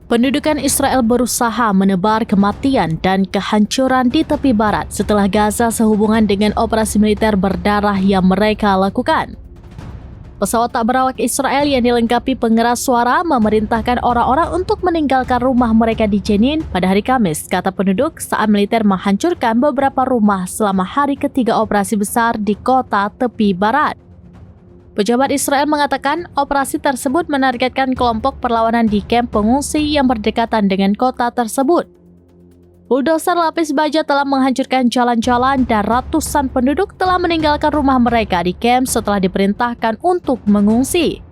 Pendudukan Israel berusaha menebar kematian dan kehancuran di tepi barat setelah Gaza sehubungan dengan operasi militer berdarah yang mereka lakukan. Pesawat tak berawak Israel yang dilengkapi pengeras suara memerintahkan orang-orang untuk meninggalkan rumah mereka di Jenin pada hari Kamis, kata penduduk, saat militer menghancurkan beberapa rumah selama hari ketiga operasi besar di kota tepi barat. Pejabat Israel mengatakan operasi tersebut menargetkan kelompok perlawanan di kamp pengungsi yang berdekatan dengan kota tersebut. Bulldozer lapis baja telah menghancurkan jalan-jalan dan ratusan penduduk telah meninggalkan rumah mereka di kamp setelah diperintahkan untuk mengungsi.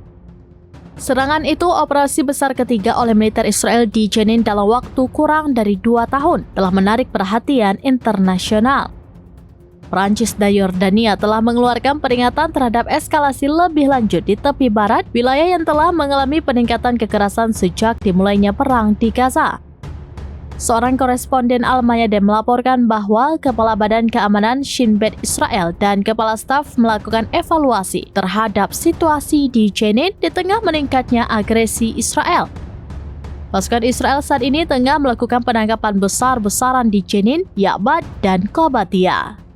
Serangan itu operasi besar ketiga oleh militer Israel di Jenin dalam waktu kurang dari 2 tahun telah menarik perhatian internasional. Prancis dan Yordania telah mengeluarkan peringatan terhadap eskalasi lebih lanjut di tepi barat, wilayah yang telah mengalami peningkatan kekerasan sejak dimulainya perang di Gaza. Seorang koresponden Al-Mayadeen melaporkan bahwa Kepala Badan Keamanan Shin Bet Israel dan Kepala Staf melakukan evaluasi terhadap situasi di Jenin di tengah meningkatnya agresi Israel. Pasukan Israel saat ini tengah melakukan penangkapan besar-besaran di Jenin, Ya'bad, dan Kobatia.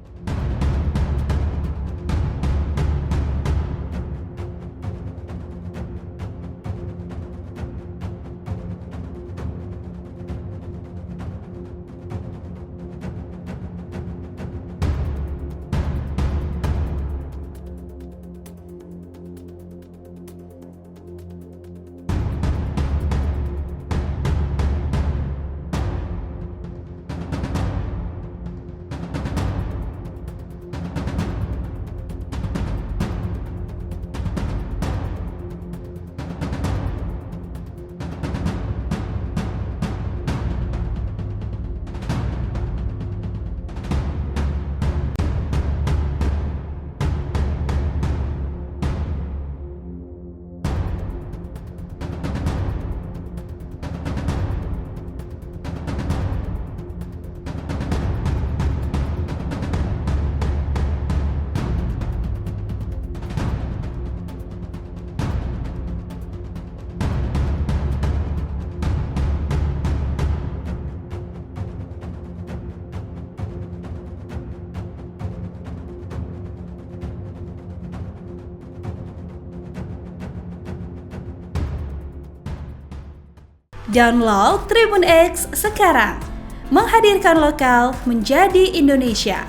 Download Tribun X sekarang, menghadirkan lokal menjadi Indonesia.